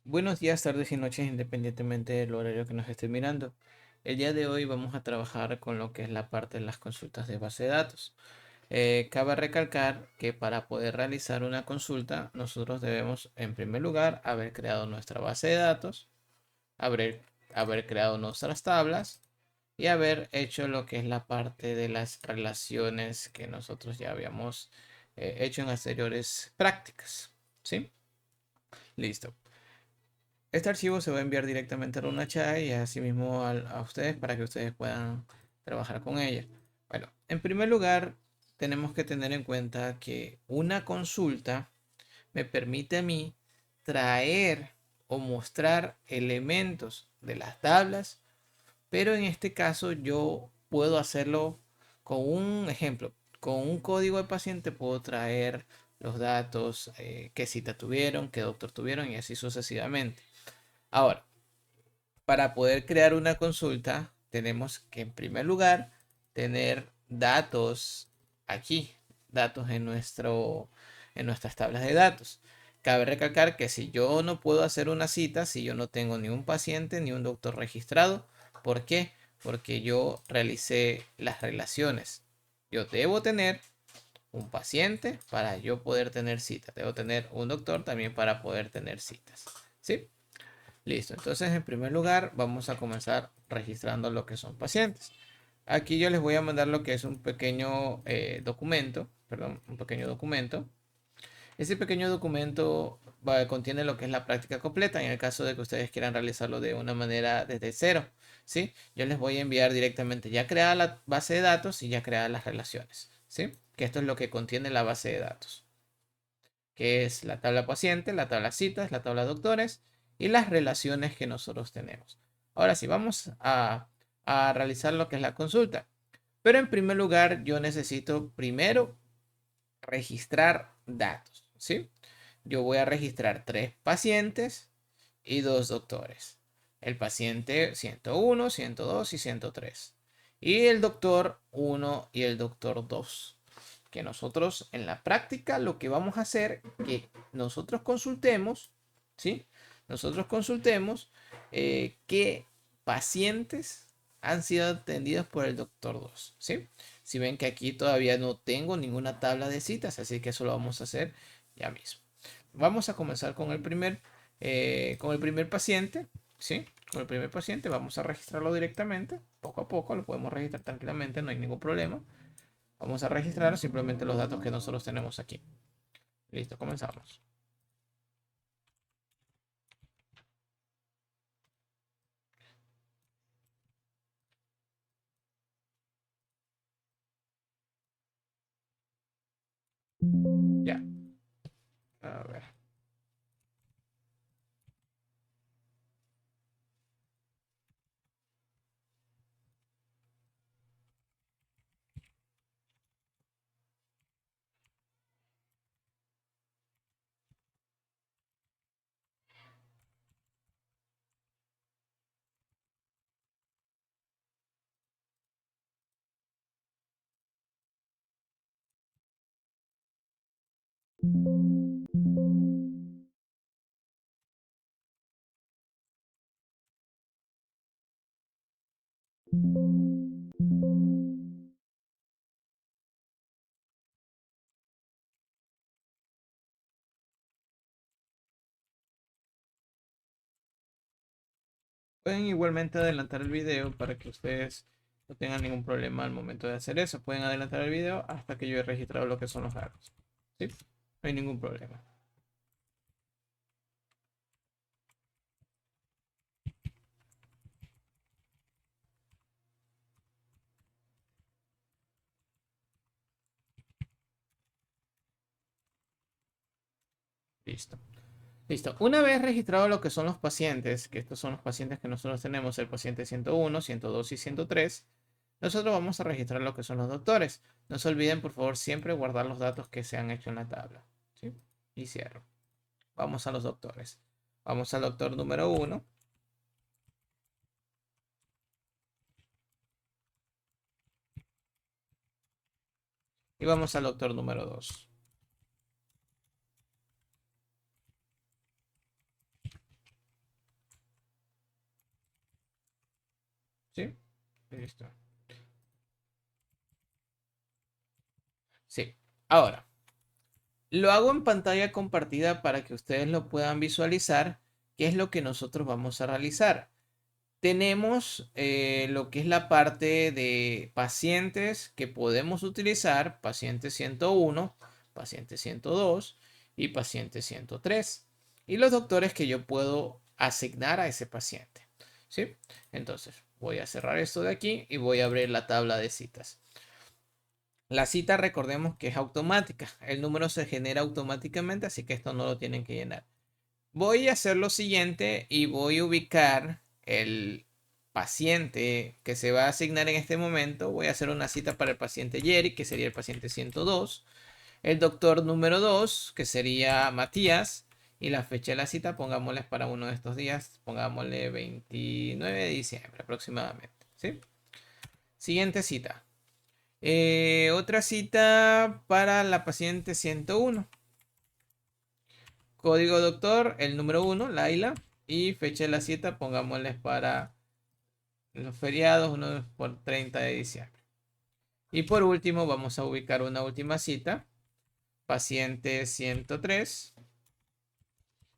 Buenos días, tardes y noches, independientemente del horario que nos esté mirando. El día de hoy vamos a trabajar con lo que es la parte de las consultas de base de datos. Cabe recalcar que para poder realizar una consulta, nosotros debemos, en primer lugar, haber creado nuestra base de datos, haber creado nuestras tablas y haber hecho lo que es la parte de las relaciones que nosotros ya habíamos hecho en anteriores prácticas. ¿Sí? Listo. Este archivo se va a enviar directamente a RunaChat y asimismo a ustedes para que ustedes puedan trabajar con ella. Bueno, en primer lugar, tenemos que tener en cuenta que una consulta me permite a mí traer o mostrar elementos de las tablas, pero en este caso yo puedo hacerlo con un ejemplo. Con un código de paciente puedo traer los datos, qué cita tuvieron, qué doctor tuvieron y así sucesivamente. Ahora, para poder crear una consulta, tenemos que en primer lugar tener datos aquí, datos en nuestras tablas de datos. Cabe recalcar que si yo no puedo hacer una cita, si yo no tengo ni un paciente ni un doctor registrado, ¿por qué? Porque yo realicé las relaciones. Yo debo tener un paciente para yo poder tener citas. Debo tener un doctor también para poder tener citas. ¿Sí? Listo, entonces en primer lugar vamos a comenzar registrando lo que son pacientes. Aquí yo les voy a mandar lo que es un pequeño documento, perdón, un pequeño documento. Ese pequeño documento contiene lo que es la práctica completa en el caso de que ustedes quieran realizarlo de una manera desde cero, ¿sí? Yo les voy a enviar directamente ya creada la base de datos y ya creadas las relaciones, ¿sí? Que esto es lo que contiene la base de datos, que es la tabla paciente, la tabla citas, la tabla doctores y las relaciones que nosotros tenemos. Ahora sí, vamos a realizar lo que es la consulta. Pero en primer lugar, yo necesito primero registrar datos, ¿sí? Yo voy a registrar 3 pacientes y 2 doctores. El paciente 101, 102 y 103. Y el doctor 1 y el doctor 2. Que nosotros en la práctica lo que vamos a hacer que nosotros consultemos, ¿sí? Nosotros consultemos qué pacientes han sido atendidos por el doctor 2, ¿sí? Si ven que aquí todavía no tengo ninguna tabla de citas, así que eso lo vamos a hacer ya mismo. Vamos a comenzar con el primer paciente, ¿sí? Con el primer paciente vamos a registrarlo directamente, poco a poco, lo podemos registrar tranquilamente, no hay ningún problema. Vamos a registrar simplemente los datos que nosotros tenemos aquí. Listo, comenzamos. Ya, a ver. Pueden igualmente adelantar el video para que ustedes no tengan ningún problema al momento de hacer eso. Pueden adelantar el video hasta que yo he registrado lo que son los datos. ¿Sí? No hay ningún problema. Listo. Listo. Una vez registrado lo que son los pacientes, que estos son los pacientes que nosotros tenemos, el paciente 101, 102 y 103, nosotros vamos a registrar lo que son los doctores. No se olviden, por favor, siempre guardar los datos que se han hecho en la tabla. ¿Sí? Y cierro. Vamos a los doctores. Vamos al doctor número 1 y vamos al doctor número 2. Listo. Sí. Ahora, lo hago en pantalla compartida para que ustedes lo puedan visualizar, qué es lo que nosotros vamos a realizar. Tenemos lo que es la parte de pacientes que podemos utilizar, paciente 101, paciente 102 y paciente 103. Y los doctores que yo puedo asignar a ese paciente. ¿Sí? Entonces, voy a cerrar esto de aquí y voy a abrir la tabla de citas. La cita, recordemos que es automática. El número se genera automáticamente, así que esto no lo tienen que llenar. Voy a hacer lo siguiente y voy a ubicar el paciente que se va a asignar en este momento. Voy a hacer una cita para el paciente Jerry, que sería el paciente 102. El doctor número 2, que sería Matías. Y la fecha de la cita, pongámosle para uno de estos días. Pongámosle 29 de diciembre aproximadamente. ¿Sí? Siguiente cita. Otra cita para la paciente 101. Código doctor, el número 1, Laila. Y fecha de la cita, pongámosles para los feriados, uno por 30 de diciembre. Y por último, vamos a ubicar una última cita, paciente 103.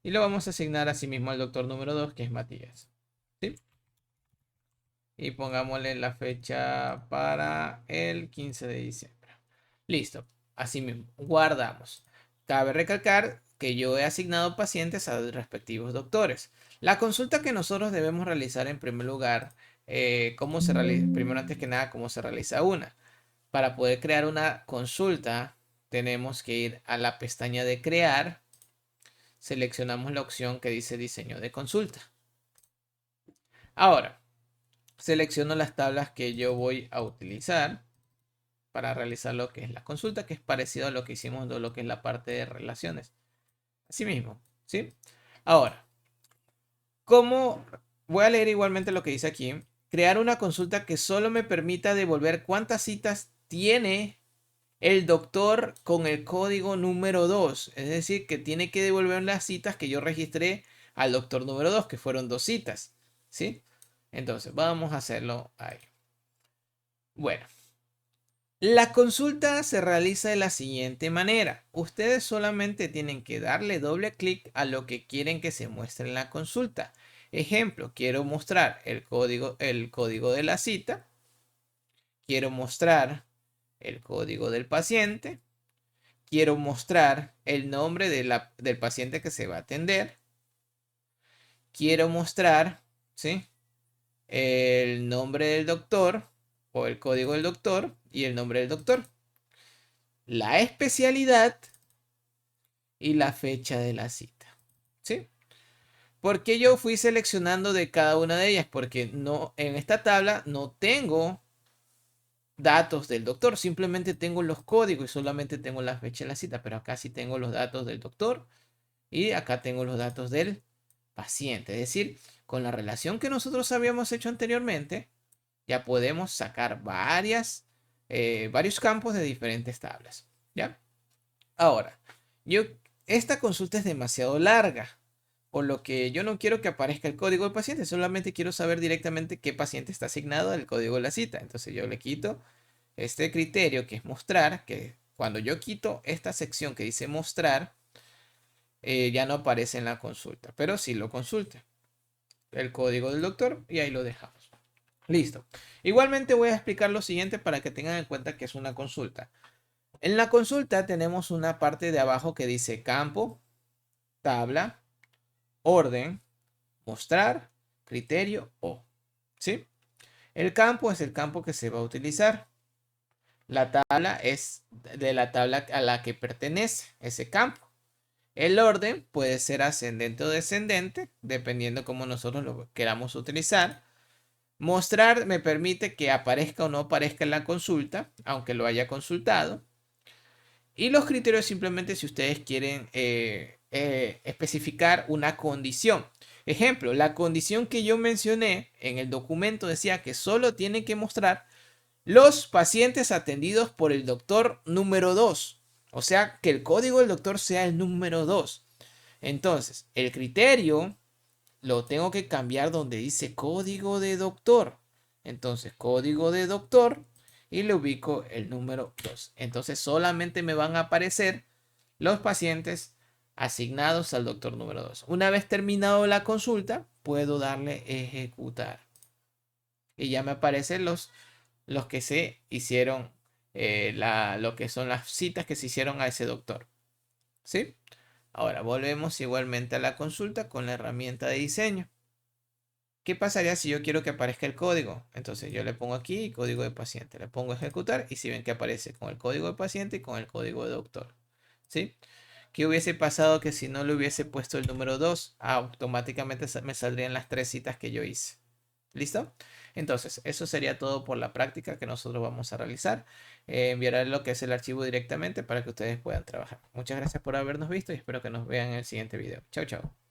Y lo vamos a asignar asimismo al doctor número 2, que es Matías. ¿Sí? Y pongámosle la fecha para el 15 de diciembre. Listo. Así mismo, guardamos. Cabe recalcar que yo he asignado pacientes a los respectivos doctores. La consulta que nosotros debemos realizar en primer lugar, ¿cómo se realiza? Primero, antes que nada, ¿cómo se realiza una? Para poder crear una consulta, tenemos que ir a la pestaña de crear. Seleccionamos la opción que dice diseño de consulta. Ahora, selecciono las tablas que yo voy a utilizar para realizar lo que es la consulta, que es parecido a lo que hicimos de lo que es la parte de relaciones. Así mismo, ¿sí? Ahora, ¿cómo? Voy a leer igualmente lo que dice aquí. Crear una consulta que solo me permita devolver cuántas citas tiene el doctor con el código número 2. Es decir, que tiene que devolver las citas que yo registré al doctor número 2, que fueron 2 citas. ¿Sí? Entonces, vamos a hacerlo ahí. Bueno. La consulta se realiza de la siguiente manera. Ustedes solamente tienen que darle doble clic a lo que quieren que se muestre en la consulta. Ejemplo, quiero mostrar el código de la cita. Quiero mostrar el código del paciente. Quiero mostrar el nombre del paciente que se va a atender. Quiero mostrar, ¿sí?, el nombre del doctor o el código del doctor y el nombre del doctor, la especialidad y la fecha de la cita. ¿Sí? ¿Por qué yo fui seleccionando de cada una de ellas? Porque no, en esta tabla no tengo datos del doctor, simplemente tengo los códigos y solamente tengo la fecha de la cita, pero acá sí tengo los datos del doctor y acá tengo los datos del paciente. Es decir, con la relación que nosotros habíamos hecho anteriormente, ya podemos sacar varios campos de diferentes tablas. ¿Ya? Ahora, esta consulta es demasiado larga, por lo que yo no quiero que aparezca el código del paciente, solamente quiero saber directamente qué paciente está asignado al código de la cita. Entonces yo le quito este criterio que es mostrar, que cuando yo quito esta sección que dice mostrar, ya no aparece en la consulta, pero sí lo consulta. El código del doctor y ahí lo dejamos. Listo. Igualmente voy a explicar lo siguiente para que tengan en cuenta que es una consulta. En la consulta tenemos una parte de abajo que dice campo, tabla, orden, mostrar, criterio o. ¿Sí? El campo es el campo que se va a utilizar. La tabla es de la tabla a la que pertenece ese campo. El orden puede ser ascendente o descendente, dependiendo cómo nosotros lo queramos utilizar. Mostrar me permite que aparezca o no aparezca en la consulta, aunque lo haya consultado. Y los criterios simplemente si ustedes quieren especificar una condición. Ejemplo, la condición que yo mencioné en el documento decía que solo tienen que mostrar los pacientes atendidos por el doctor número 2. O sea, que el código del doctor sea el número 2. Entonces, el criterio lo tengo que cambiar donde dice código de doctor. Entonces, código de doctor y le ubico el número 2. Entonces, solamente me van a aparecer los pacientes asignados al doctor número 2. Una vez terminado la consulta, puedo darle ejecutar. Y ya me aparecen los que se hicieron, lo que son las citas que se hicieron a ese doctor. ¿Sí? Ahora volvemos igualmente a la consulta con la herramienta de diseño. ¿Qué pasaría si yo quiero que aparezca el código? Entonces yo le pongo aquí código de paciente, le pongo ejecutar y si ven que aparece con el código de paciente y con el código de doctor. ¿Sí? ¿Qué hubiese pasado que si no le hubiese puesto el número 2? Automáticamente me saldrían las 3 citas que yo hice. ¿Listo? Entonces, eso sería todo por la práctica que nosotros vamos a realizar. Enviaré lo que es el archivo directamente para que ustedes puedan trabajar. Muchas gracias por habernos visto y espero que nos vean en el siguiente video. Chao, chao.